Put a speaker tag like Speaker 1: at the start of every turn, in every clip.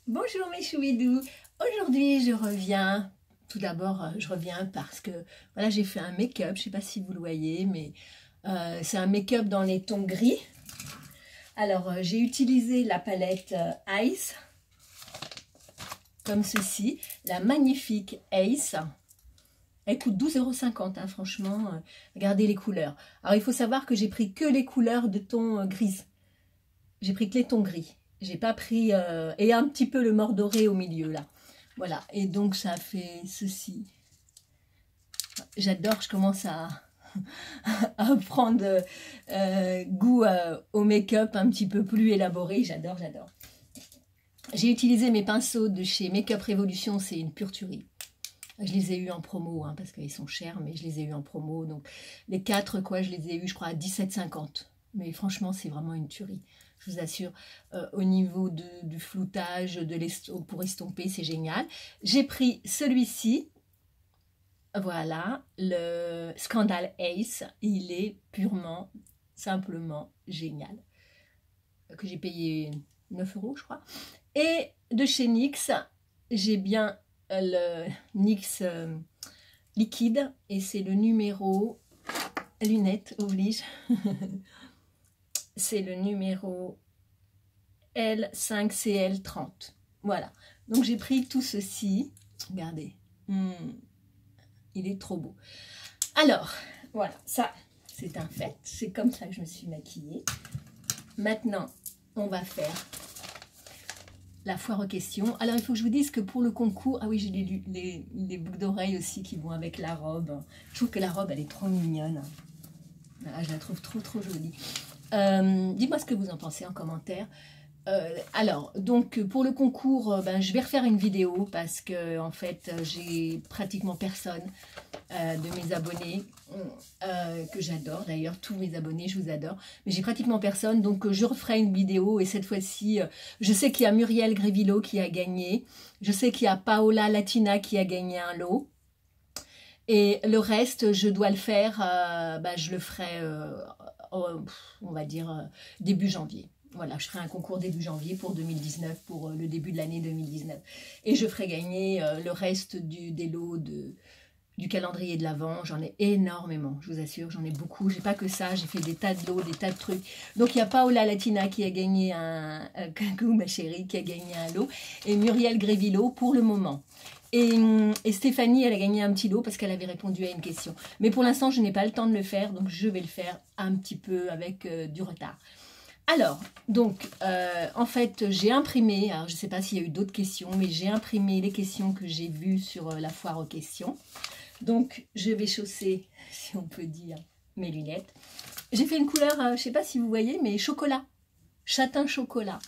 Speaker 1: Bonjour mes chouidous, aujourd'hui je reviens, tout d'abord je reviens parce que voilà j'ai fait un make-up, je ne sais pas si vous le voyez mais c'est un make-up dans les tons gris. Alors j'ai utilisé la palette Ice, comme ceci, la magnifique Ace. Elle coûte 12,50 € hein, franchement, regardez les couleurs. Alors il faut savoir que j'ai pris que les couleurs de ton grise, j'ai pris que les tons gris. J'ai pas pris et un petit peu le mordoré au milieu là. Voilà, et donc ça fait ceci. J'adore, je commence à prendre goût au make-up un petit peu plus élaboré. J'adore, j'adore. J'ai utilisé mes pinceaux de chez Make-up Révolution, c'est une pure tuerie. Je les ai eus en promo, hein, parce qu'ils sont chers, mais je les ai eus en promo. Donc les 4, quoi, je les ai eus, je crois, à 17,50 €. Mais franchement, c'est vraiment une tuerie. Je vous assure, au niveau du floutage, pour estomper, c'est génial. J'ai pris celui-ci, voilà, le Scandal Ace. Il est purement, simplement génial. Que j'ai payé 9 € je crois. Et de chez NYX, j'ai bien le NYX liquide et c'est le numéro, lunettes oblige, c'est le numéro L5CL30. Voilà, donc j'ai pris tout ceci, regardez, il est trop beau. Alors, voilà, ça c'est un fait, c'est comme ça que je me suis maquillée. Maintenant, on va faire la foire aux questions. Alors, il faut que je vous dise que pour le concours... Ah oui, j'ai les boucles d'oreilles aussi qui vont avec la robe. Je trouve que la robe, elle est trop mignonne. Voilà, je la trouve trop jolie. Dites-moi ce que vous en pensez en commentaire. Alors, donc pour le concours, je vais refaire une vidéo parce que en fait, j'ai pratiquement personne de mes abonnés que j'adore. D'ailleurs, tous mes abonnés, je vous adore. Mais j'ai pratiquement personne, donc je referai une vidéo. Et cette fois-ci, je sais qu'il y a Muriel Grévillo qui a gagné. Je sais qu'il y a Paola Latina qui a gagné un lot. Et le reste, je dois le faire, je le ferai, on va dire, début janvier. Voilà, je ferai un concours début janvier pour 2019, pour le début de l'année 2019. Et je ferai gagner le reste des lots du calendrier de l'Avent. J'en ai énormément, je vous assure, j'en ai beaucoup. J'ai pas que ça, j'ai fait des tas de lots, des tas de trucs. Donc il y a Paola Latina qui a gagné coucou ma chérie, qui a gagné un lot. Et Muriel Grévillo pour le moment. Et Stéphanie, elle a gagné un petit lot parce qu'elle avait répondu à une question. Mais pour l'instant, je n'ai pas le temps de le faire, donc je vais le faire un petit peu avec du retard. Alors, donc, en fait, j'ai imprimé, alors je ne sais pas s'il y a eu d'autres questions, mais j'ai imprimé les questions que j'ai vues sur la foire aux questions. Donc, je vais chausser, si on peut dire, mes lunettes. J'ai fait une couleur, je ne sais pas si vous voyez, mais chocolat, châtain chocolat.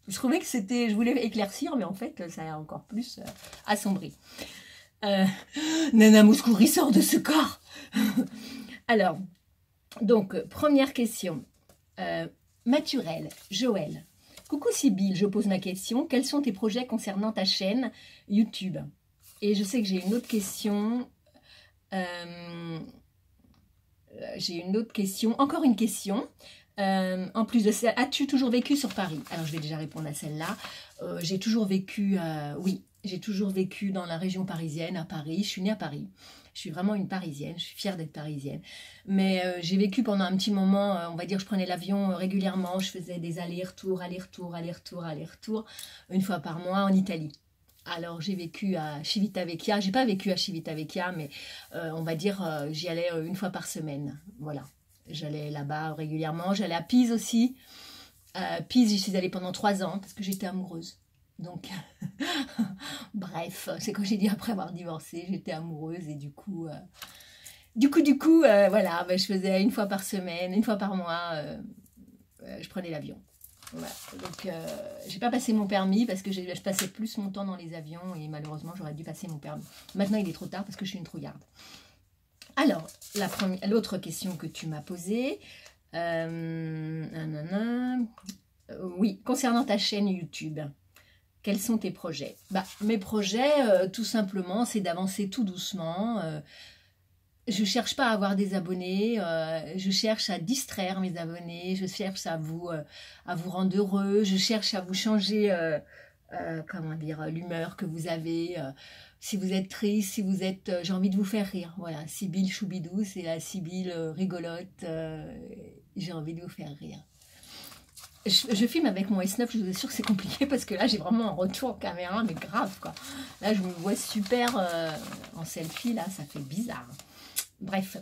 Speaker 1: Je trouvais que c'était, je voulais éclaircir, mais en fait, ça a encore plus assombri. Nana Mouskouri sort de ce corps. Alors, donc, première question. Mathurel, Joël. Coucou Sybille, je pose ma question. Quels sont tes projets concernant ta chaîne YouTube? Et je sais que j'ai une autre question. Encore une question. En plus de ça, as-tu toujours vécu sur Paris? Alors, je vais déjà répondre à celle-là. J'ai toujours vécu, oui, j'ai toujours vécu dans la région parisienne, à Paris. Je suis née à Paris. Je suis vraiment une Parisienne. Je suis fière d'être Parisienne. Mais j'ai vécu pendant un petit moment, on va dire, je prenais l'avion régulièrement. Je faisais des allers-retours, une fois par mois en Italie. Alors, j'ai vécu à Civitavecchia. J'ai pas vécu à Civitavecchia, mais on va dire, j'y allais une fois par semaine. Voilà. J'allais là-bas régulièrement. J'allais à Pise aussi. Pise, j'y suis allée pendant 3 ans parce que j'étais amoureuse. Donc, bref, c'est quand j'ai dit après avoir divorcé, j'étais amoureuse et du coup, voilà, je faisais une fois par semaine, une fois par mois, je prenais l'avion. Voilà. Donc, j'ai pas passé mon permis parce que je passais plus mon temps dans les avions et malheureusement, j'aurais dû passer mon permis. Maintenant, il est trop tard parce que je suis une trouillarde. Alors, l'autre question que tu m'as posée, oui, concernant ta chaîne YouTube, quels sont tes projets? Mes projets, tout simplement, c'est d'avancer tout doucement. Je ne cherche pas à avoir des abonnés, je cherche à distraire mes abonnés, je cherche à vous rendre heureux, je cherche à vous changer comment dire, l'humeur que vous avez, si vous êtes triste, si vous êtes, j'ai envie de vous faire rire, voilà, Sybille Choubidou, c'est la Sybille rigolote, j'ai envie de vous faire rire. Je filme avec mon S9, je vous assure que c'est compliqué parce que là j'ai vraiment un retour caméra, mais grave quoi. Là je me vois super en selfie, là ça fait bizarre. Bref,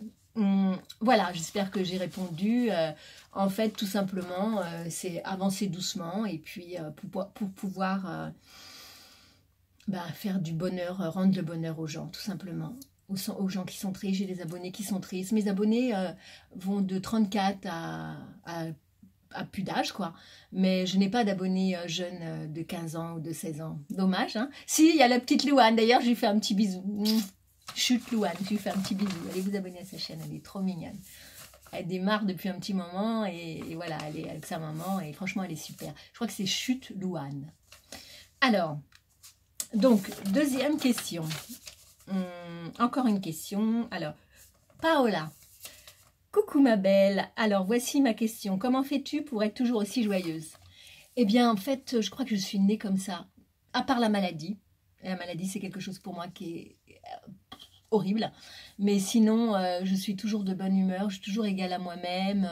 Speaker 1: voilà, j'espère que j'ai répondu. En fait, tout simplement, c'est avancer doucement et puis pour pouvoir faire du bonheur, rendre le bonheur aux gens, tout simplement. Aux gens qui sont tristes, j'ai des abonnés qui sont tristes. Mes abonnés vont de 34 à plus d'âge, quoi. Mais je n'ai pas d'abonnés jeunes de 15 ans ou de 16 ans. Dommage, hein. Si, il y a la petite Louane. D'ailleurs, je lui fais un petit bisou. Chut, Louane, je lui fais un petit bisou. Allez vous abonner à sa chaîne, elle est trop mignonne. Elle démarre depuis un petit moment et voilà, elle est avec sa maman et franchement, elle est super. Je crois que c'est Chut, Louane. Alors, donc, deuxième question. Encore une question. Alors, Paola. Coucou ma belle, alors voici ma question. Comment fais-tu pour être toujours aussi joyeuse? Eh bien en fait, je crois que je suis née comme ça, à part la maladie. La maladie c'est quelque chose pour moi qui est horrible. Mais sinon, je suis toujours de bonne humeur, je suis toujours égale à moi-même.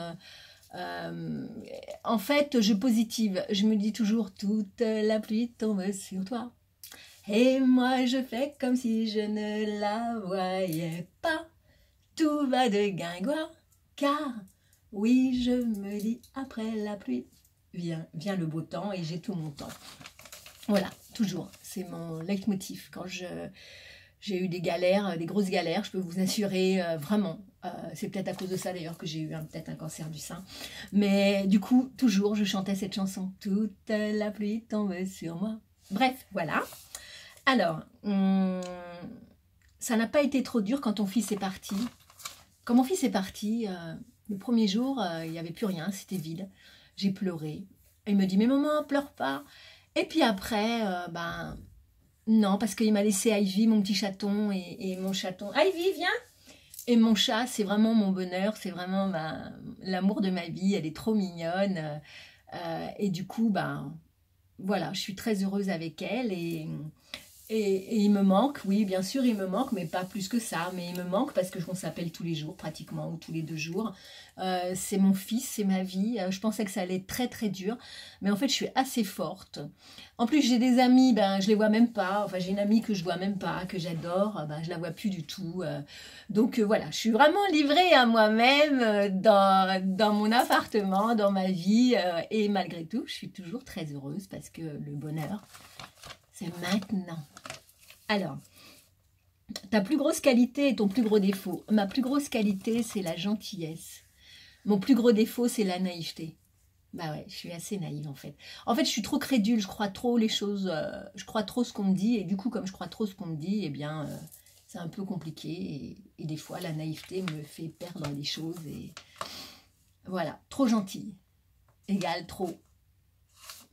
Speaker 1: En fait, je positive. Je me dis toujours, toute la pluie tombe sur toi. Et moi je fais comme si je ne la voyais pas. Tout va de guingois. Car, oui, je me dis, après la pluie, vient le beau temps et j'ai tout mon temps. Voilà, toujours, c'est mon leitmotiv. Quand j'ai eu des galères, des grosses galères, je peux vous assurer, vraiment, c'est peut-être à cause de ça d'ailleurs que j'ai eu peut-être un cancer du sein. Mais du coup, toujours, je chantais cette chanson. Toute la pluie tombe sur moi. Bref, voilà. Alors, ça n'a pas été trop dur quand ton fils est parti. Quand mon fils est parti, le premier jour, il n'y avait plus rien, c'était vide. J'ai pleuré. Il me dit, mais maman, pleure pas. Et puis après, non, parce qu'il m'a laissé Ivy, mon petit chaton, et mon chaton. Ivy, viens! Et mon chat, c'est vraiment mon bonheur, c'est vraiment l'amour de ma vie, elle est trop mignonne. Et du coup, voilà, je suis très heureuse avec elle et il me manque, oui, bien sûr, il me manque, mais pas plus que ça. Mais il me manque parce qu'on s'appelle tous les jours, pratiquement, ou tous les 2 jours. C'est mon fils, c'est ma vie. Je pensais que ça allait être très, très dur. Mais en fait, je suis assez forte. En plus, j'ai des amis, je les vois même pas. Enfin, j'ai une amie que je vois même pas, que j'adore. Je la vois plus du tout. Donc, voilà, je suis vraiment livrée à moi-même dans mon appartement, dans ma vie. Et malgré tout, je suis toujours très heureuse parce que le bonheur, c'est maintenant. Alors, ta plus grosse qualité et ton plus gros défaut. Ma plus grosse qualité, c'est la gentillesse. Mon plus gros défaut, c'est la naïveté. Bah ouais, je suis assez naïve en fait. En fait, je suis trop crédule, je crois trop les choses, je crois trop ce qu'on me dit. Et du coup, comme je crois trop ce qu'on me dit, eh bien, c'est un peu compliqué. Et des fois, la naïveté me fait perdre des choses. Et voilà, trop gentille égale trop.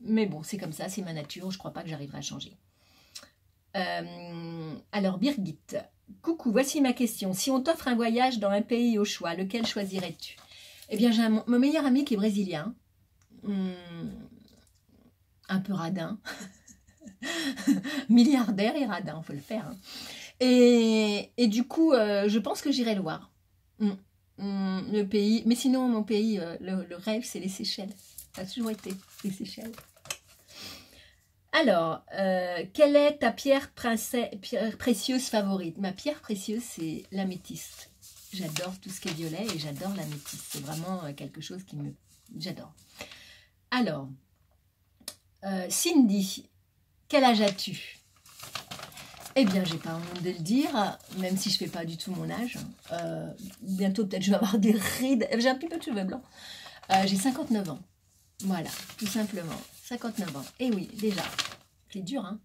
Speaker 1: Mais bon, c'est comme ça, c'est ma nature, je ne crois pas que j'arriverai à changer. Alors Birgit, coucou, voici ma question. Si on t'offre un voyage dans un pays au choix, lequel choisirais-tu? Eh bien, j'ai mon meilleur ami qui est brésilien, un peu radin, milliardaire et radin, il faut le faire. Hein. Et du coup, je pense que j'irai le voir. Le pays, mais sinon, mon pays, le rêve, c'est les Seychelles. Ça a toujours été les Seychelles. Alors, quelle est ta pierre précieuse favorite? Ma pierre précieuse, c'est l'améthyste. J'adore tout ce qui est violet et j'adore l'améthyste. C'est vraiment quelque chose qui me... J'adore. Alors, Cindy, quel âge as-tu? Eh bien, j'ai pas honte de le dire, même si je fais pas du tout mon âge. Bientôt, peut-être, je vais avoir des rides. J'ai un petit peu de cheveux blancs. J'ai 59 ans. Voilà, tout simplement. 59 ans. Et oui, déjà. C'est dur, hein.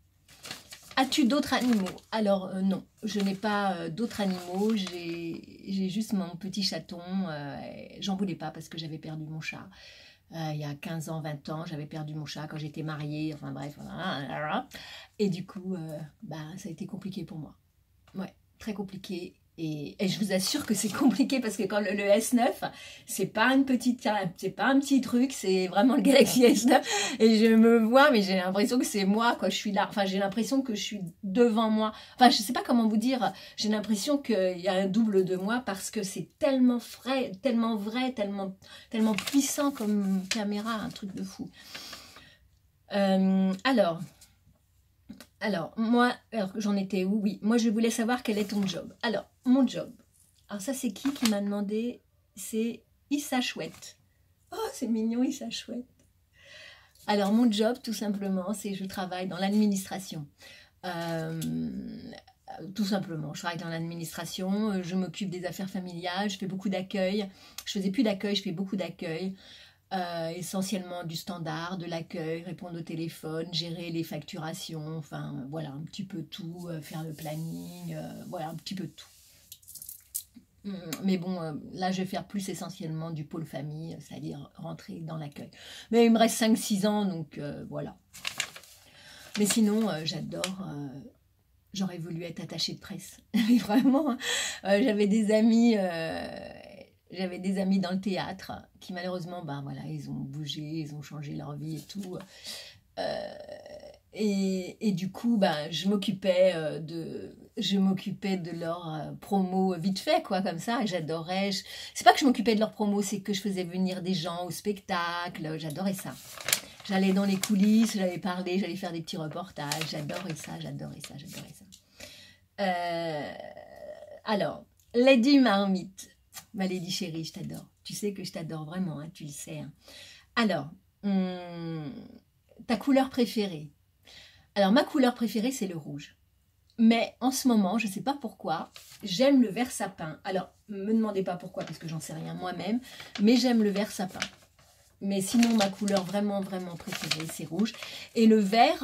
Speaker 1: As-tu d'autres animaux? Alors, non. Je n'ai pas d'autres animaux. J'ai juste mon petit chaton. J'en voulais pas parce que j'avais perdu mon chat. Il y a 15 ans, 20 ans, j'avais perdu mon chat quand j'étais mariée. Enfin bref. Et du coup, ça a été compliqué pour moi. Ouais, très compliqué. Et je vous assure que c'est compliqué parce que quand le S9, c'est pas un petit truc, c'est vraiment le Galaxy S9. Et je me vois, mais j'ai l'impression que c'est moi, quoi. Je suis là. Enfin, j'ai l'impression que je suis devant moi. Enfin, je sais pas comment vous dire. J'ai l'impression qu'il y a un double de moi parce que c'est tellement frais, tellement vrai, tellement puissant comme caméra, un truc de fou. Alors, moi, j'en étais où? Oui, moi je voulais savoir quel est ton job. Alors, mon job. Alors ça, c'est qui m'a demandé? C'est Issa Chouette. Oh, c'est mignon, Issa Chouette. Alors, mon job, tout simplement, c'est je travaille dans l'administration. Tout simplement, je travaille dans l'administration, je m'occupe des affaires familiales, je fais beaucoup d'accueil. Je faisais plus d'accueil, je fais beaucoup d'accueil. Essentiellement du standard, de l'accueil, répondre au téléphone, gérer les facturations, enfin voilà, un petit peu tout, faire le planning, voilà, un petit peu tout. Mais bon, là je vais faire plus essentiellement du pôle famille, c'est-à-dire rentrer dans l'accueil. Mais il me reste 5-6 ans, donc voilà. Mais sinon, j'adore... J'aurais voulu être attachée de presse. Mais vraiment, j'avais des amis dans le théâtre qui malheureusement, ben voilà, ils ont bougé, ils ont changé leur vie et tout. Et du coup, ben, je m'occupais de leur promo vite fait, quoi, comme ça. J'adorais. C'est pas que je m'occupais de leur promo, c'est que je faisais venir des gens au spectacle. J'adorais ça. J'allais dans les coulisses, j'allais parler, j'allais faire des petits reportages. J'adorais ça, j'adorais ça, j'adorais ça. Alors, Lady Marmite. Ma Lady chérie, je t'adore. Tu sais que je t'adore vraiment, hein, tu le sais. Hein. Alors, ta couleur préférée? Alors, ma couleur préférée, c'est le rouge. Mais en ce moment, je ne sais pas pourquoi, j'aime le vert sapin. Alors, ne me demandez pas pourquoi, parce que j'en sais rien moi-même, mais j'aime le vert sapin. Mais sinon, ma couleur vraiment, vraiment préférée, c'est rouge. Et le vert,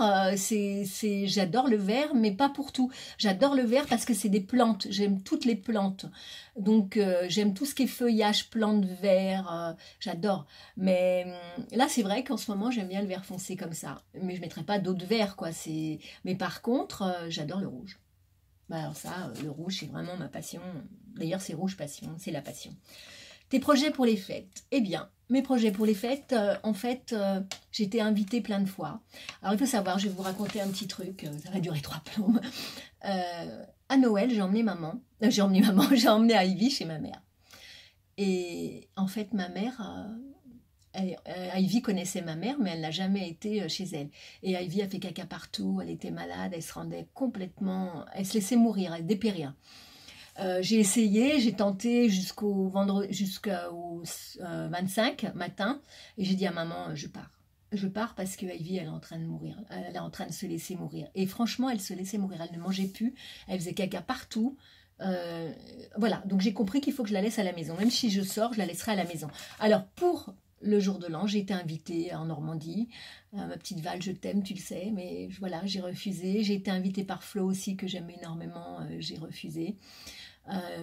Speaker 1: j'adore le vert, mais pas pour tout. J'adore le vert parce que c'est des plantes. J'aime toutes les plantes. Donc, j'aime tout ce qui est feuillage, plantes, vert. J'adore. Mais là, c'est vrai qu'en ce moment, j'aime bien le vert foncé comme ça. Mais je ne mettrai pas d'autres verts, quoi. Mais par contre, j'adore le rouge. Bah alors ça, le rouge, c'est vraiment ma passion. D'ailleurs, c'est rouge passion, c'est la passion. Tes projets pour les fêtes? Eh bien, mes projets pour les fêtes, en fait, j'ai été invitée plein de fois. Alors, il faut savoir, je vais vous raconter un petit truc, ça va durer 3 plombes. À Noël, j'ai emmené j'ai emmené Ivy chez ma mère. Et en fait, ma mère, Ivy connaissait ma mère, mais elle n'a jamais été chez elle. Et Ivy a fait caca partout, elle était malade, elle se rendait complètement... Elle se laissait mourir, elle dépérir. J'ai essayé, j'ai tenté jusqu'au 25 matin et j'ai dit à maman, je pars. Je pars parce que Ivy, elle est en train de mourir. Elle est en train de se laisser mourir. Et franchement, elle se laissait mourir. Elle ne mangeait plus. Elle faisait caca partout. Voilà, donc j'ai compris qu'il faut que je la laisse à la maison. Même si je sors, je la laisserai à la maison. Alors, pour le jour de l'an, j'ai été invitée en Normandie. Ma petite Val, je t'aime, tu le sais. Mais voilà, j'ai refusé. J'ai été invitée par Flo aussi, que j'aime énormément. J'ai refusé.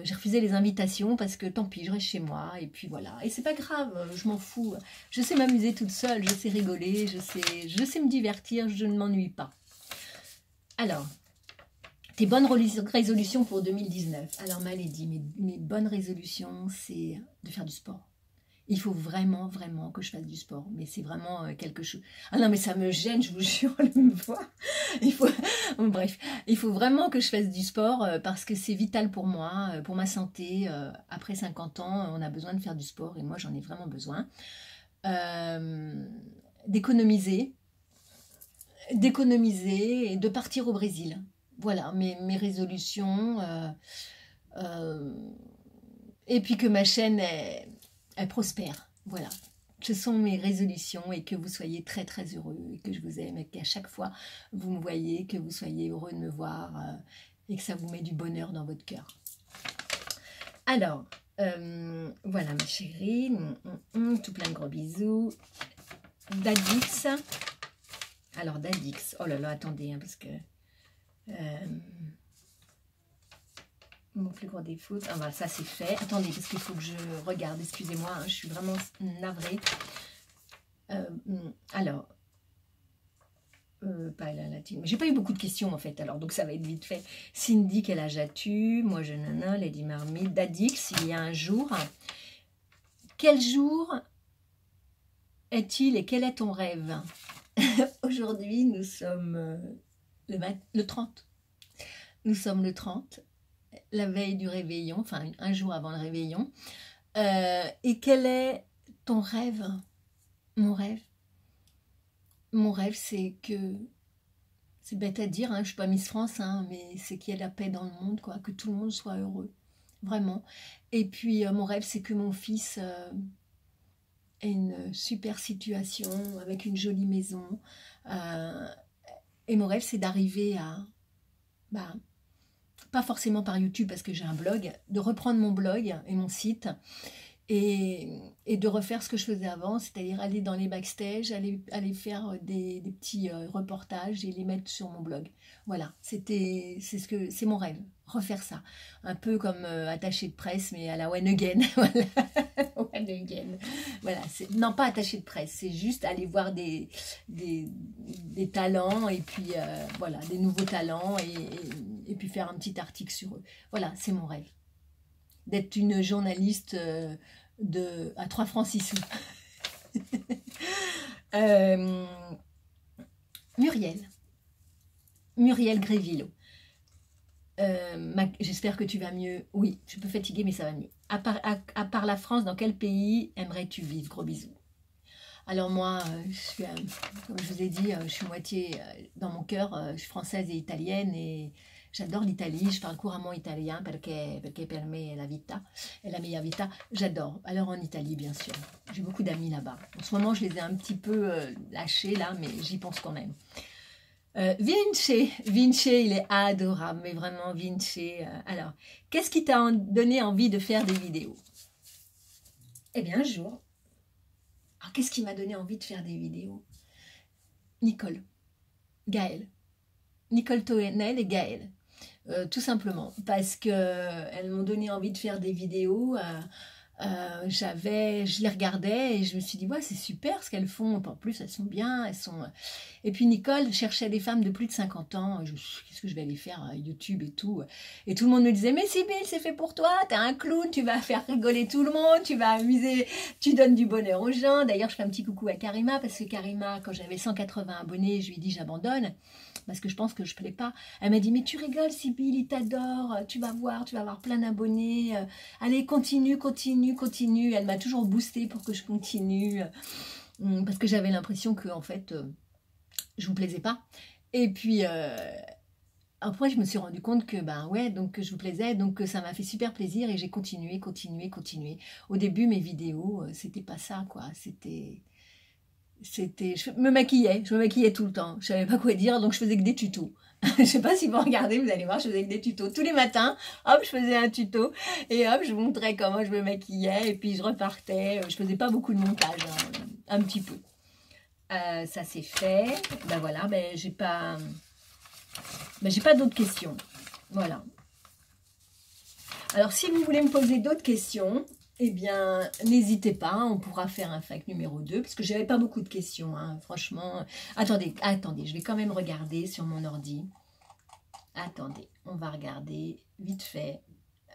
Speaker 1: J'ai refusé les invitations parce que tant pis, je reste chez moi et puis voilà. Et c'est pas grave, je m'en fous. Je sais m'amuser toute seule, je sais rigoler, je sais me divertir, je ne m'ennuie pas. Alors, tes bonnes résolutions pour 2019. Alors, ma Lady, mes bonnes résolutions, c'est de faire du sport. Il faut vraiment, vraiment que je fasse du sport. Mais c'est vraiment quelque chose... Ah non, mais ça me gêne, je vous jure, de me voir. Bref, il faut vraiment que je fasse du sport parce que c'est vital pour moi, pour ma santé. Après 50 ans, on a besoin de faire du sport et moi, j'en ai vraiment besoin. D'économiser et de partir au Brésil. Voilà, mes résolutions. Et puis que ma chaîne... elle prospère, voilà. Ce sont mes résolutions et que vous soyez très très heureux et que je vous aime et qu'à chaque fois vous me voyez, que vous soyez heureux de me voir et que ça vous met du bonheur dans votre cœur. Alors, voilà ma chérie, tout plein de gros bisous. Dadix. Alors Dadix, oh là là, attendez, hein, parce que... mon plus gros défaut, ah bah ça c'est fait. Attendez, parce qu'il faut que je regarde, excusez-moi, hein, je suis vraiment navrée. Alors, Pas la latine. J'ai pas eu beaucoup de questions en fait, alors donc ça va être vite fait. Cindy, quel âge as-tu? Moi je nana, Lady Marmite, Dadix, il y a un jour. Quel jour est-il et quel est ton rêve? Aujourd'hui nous sommes le 30. Nous sommes le 30, la veille du réveillon, enfin un jour avant le réveillon. Et quel est ton rêve? Mon rêve? Mon rêve, c'est que, c'est bête à dire, hein, je ne suis pas Miss France, hein, mais c'est qu'il y ait la paix dans le monde, quoi, que tout le monde soit heureux, vraiment. Et puis, mon rêve, c'est que mon fils ait une super situation, avec une jolie maison. Et mon rêve, c'est d'arriver à, bah, pas forcément par YouTube, parce que j'ai un blog, de reprendre mon blog et mon site, et de refaire ce que je faisais avant, c'est-à-dire aller dans les backstage, aller faire des petits reportages et les mettre sur mon blog. Voilà, c'est mon rêve, refaire ça. Un peu comme attaché de presse, mais à la One Again. Voilà. One Again. Voilà, non pas attaché de presse, c'est juste aller voir des talents, et puis voilà, des nouveaux talents, et puis faire un petit article sur eux. Voilà, c'est mon rêve. D'être une journaliste à 3 francs 6 sous. Muriel Grévillo. J'espère que tu vas mieux. Oui, je peux fatiguer, mais ça va mieux. À part la France, dans quel pays aimerais-tu vivre? Gros bisous. Alors moi, comme je vous ai dit, je suis moitié, dans mon cœur, je suis française et italienne, et j'adore l'Italie, je parle couramment italien perché per me la vita, è la mia vita, j'adore. Alors en Italie, bien sûr, j'ai beaucoup d'amis là-bas. En ce moment, je les ai un petit peu lâchés là, mais j'y pense quand même. Vinci, il est adorable, mais vraiment Vinci. Alors, qu'est-ce qui t'a donné envie de faire des vidéos? Eh bien, un jour. Alors, qu'est-ce qui m'a donné envie de faire des vidéos? Gaëlle. Nicole Toenel et Gaëlle. Tout simplement, parce qu'elles m'ont donné envie de faire des vidéos. Je les regardais et je me suis dit, ouais, c'est super ce qu'elles font. En plus, elles sont bien. Et puis Nicole cherchait des femmes de plus de 50 ans. Qu'est-ce que je vais aller faire à YouTube et tout? Et tout le monde me disait, mais Sybille, c'est fait pour toi. T'es un clown, tu vas faire rigoler tout le monde, tu vas amuser, tu donnes du bonheur aux gens. D'ailleurs, je fais un petit coucou à Karima, parce que Karima, quand j'avais 180 abonnés, je lui ai dit, j'abandonne, parce que je pense que je plais pas. Elle m'a dit, mais tu rigoles, Sybille, il t'adore, tu vas voir, tu vas avoir plein d'abonnés. Allez, continue. Elle m'a toujours boosté pour que je continue, parce que j'avais l'impression que, en fait, je vous plaisais pas. Et puis après, je me suis rendu compte que ben ouais, donc je vous plaisais, donc ça m'a fait super plaisir, et j'ai continué. Au début, mes vidéos, c'était pas ça, quoi. Je me maquillais tout le temps. Je savais pas quoi dire, donc je faisais que des tutos. Je sais pas si vous regardez, vous allez voir, je faisais que des tutos. Tous les matins, hop, je faisais un tuto, et hop, je vous montrais comment je me maquillais, et puis je repartais. Je faisais pas beaucoup de montage, hein, un petit peu. Ça c'est fait. Ben voilà, ben j'ai pas d'autres questions. Voilà. Alors si vous voulez me poser d'autres questions, eh bien n'hésitez pas, on pourra faire un fac numéro 2, parce que j'avais pas beaucoup de questions, hein, franchement. Attendez, je vais quand même regarder sur mon ordi. Attendez, on va regarder vite fait.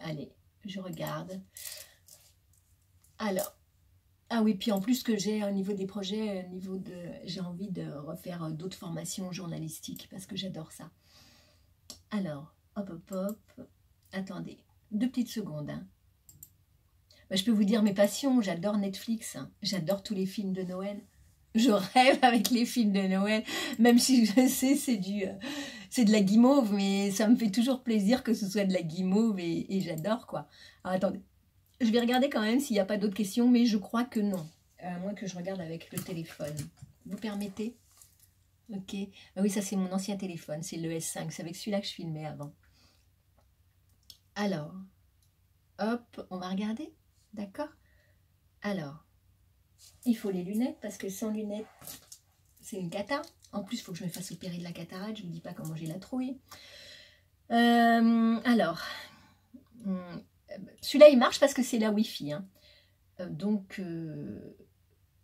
Speaker 1: Allez, je regarde. Alors, ah oui, puis en plus que j'ai au niveau des projets, j'ai envie de refaire d'autres formations journalistiques, parce que j'adore ça. Alors, hop, attendez, 2 petites secondes. Hein. Ben, je peux vous dire mes passions, j'adore Netflix, hein. J'adore tous les films de Noël. Je rêve avec les films de Noël, même si je sais c'est de la guimauve, mais ça me fait toujours plaisir que ce soit de la guimauve, et j'adore, quoi. Alors, attendez. Je vais regarder quand même s'il n'y a pas d'autres questions, mais je crois que non. À moins que je regarde avec le téléphone. Vous permettez? Ok. Ah oui, ça c'est mon ancien téléphone, c'est le S5. C'est avec celui-là que je filmais avant. Alors, hop, on va regarder. D'accord? Alors, il faut les lunettes, parce que sans lunettes, c'est une cata. En plus, il faut que je me fasse opérer de la cataracte. Je ne vous dis pas comment j'ai la trouille. Alors... celui-là, il marche parce que c'est la Wi-Fi. Hein. Donc,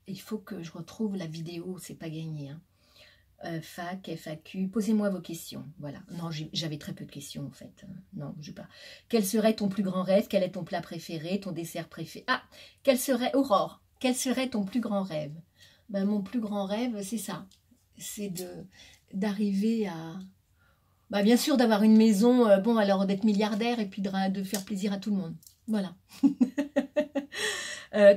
Speaker 1: il faut que je retrouve la vidéo. C'est pas gagné. Hein. Fac, FAQ, posez-moi vos questions. Voilà. Non, j'avais très peu de questions en fait. Non, je sais pas. Quel serait ton plus grand rêve? Quel est ton plat préféré? Ton dessert préféré? Ah, quel serait, Aurore, quel serait ton plus grand rêve? Ben, mon plus grand rêve, c'est ça. C'est d'arriver à... Bah, bien sûr, d'avoir une maison, bon, alors d'être milliardaire et puis de faire plaisir à tout le monde. Voilà.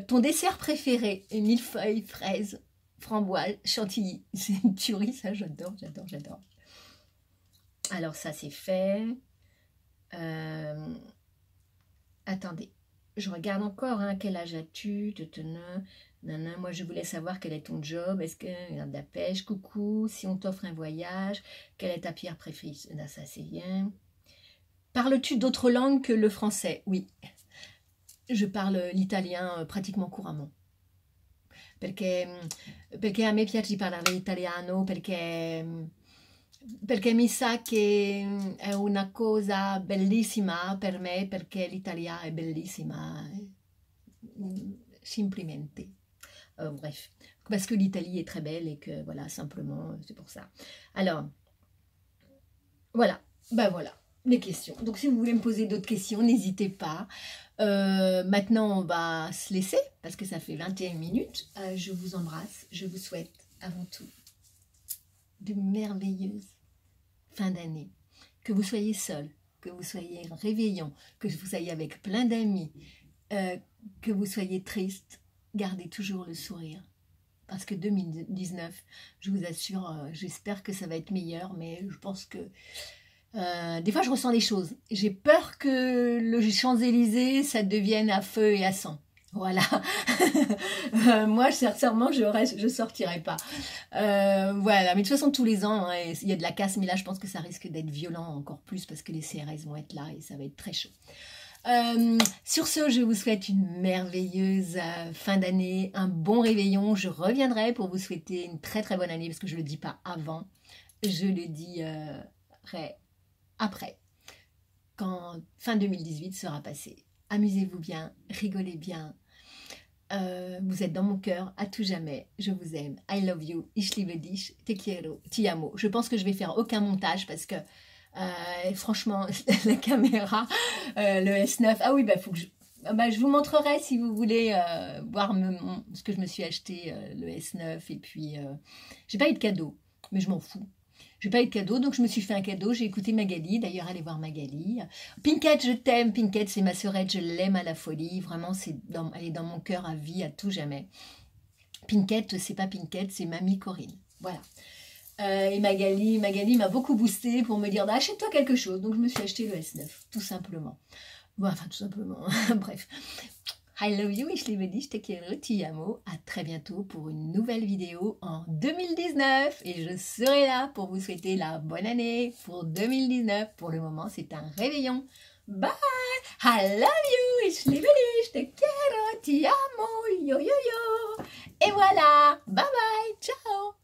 Speaker 1: Ton dessert préféré? Millefeuille, fraises, framboise, chantilly. C'est une tuerie, ça, j'adore, j'adore, j'adore. Alors, ça, c'est fait. Attendez, je regarde encore, hein, quel âge as-tu? Moi, je voulais savoir quel est ton job. Est-ce que y a de la pêche? Coucou. Si on t'offre un voyage, quelle est ta pierre préférée? Là, ça, c'est bien. Parles-tu d'autres langues que le français? Oui. Je parle l'italien pratiquement couramment. Perché a me piace parlare l'italiano, perché mi sa che è una cosa bellissima per me, perché l'Italia è bellissima, simplemente. Bref, parce que l'Italie est très belle et que voilà, simplement, c'est pour ça. Alors, voilà, ben voilà, les questions. Donc si vous voulez me poser d'autres questions, n'hésitez pas. Maintenant, on va se laisser parce que ça fait 21 minutes. Je vous embrasse. Je vous souhaite avant tout de merveilleuses fins d'année. Que vous soyez seul, que vous soyez réveillant, que vous soyez avec plein d'amis, que vous soyez triste, gardez toujours le sourire. Parce que 2019, je vous assure, j'espère que ça va être meilleur, mais je pense que des fois, je ressens des choses. J'ai peur que le Champs-Élysées, ça devienne à feu et à sang. Voilà. Moi, sincèrement, je sortirai pas. Voilà. Mais de toute façon, tous les ans, hein, il y a de la casse. Mais là, je pense que ça risque d'être violent encore plus parce que les CRS vont être là et ça va être très chaud. Sur ce, je vous souhaite une merveilleuse fin d'année, un bon réveillon. Je reviendrai pour vous souhaiter une très très bonne année parce que je ne le dis pas avant. Je le dis après, quand fin 2018 sera passé. Amusez-vous bien, rigolez bien. Vous êtes dans mon cœur à tout jamais. Je vous aime. I love you. Ich liebe dich. Te quiero. Ti amo. Je pense que je vais faire aucun montage parce que franchement, la caméra, le S9. Ah oui, bah faut que je vous montrerai si vous voulez voir ce que je me suis acheté, le S9. Et puis, j'ai pas eu de cadeau, mais je m'en fous. Je n'ai pas eu de cadeau, donc je me suis fait un cadeau. J'ai écouté Magali, d'ailleurs, allez voir Magali. Pinkette, je t'aime. Pinkette, c'est ma sœurette, je l'aime à la folie. Vraiment, elle est dans mon cœur à vie, à tout jamais. Pinkette, c'est pas Pinkette, c'est Mamie Corinne. Voilà. Et Magali m'a beaucoup boosté pour me dire achète-toi quelque chose. Donc, je me suis acheté le S9, tout simplement. Bon, enfin, tout simplement. Bref. I love you, ich liebe dich, te quiero, ti amo. À très bientôt pour une nouvelle vidéo en 2019. Et je serai là pour vous souhaiter la bonne année pour 2019. Pour le moment, c'est un réveillon. Bye! I love you, ich liebe dich, te quiero, ti amo, yo yo yo. Et voilà, bye bye!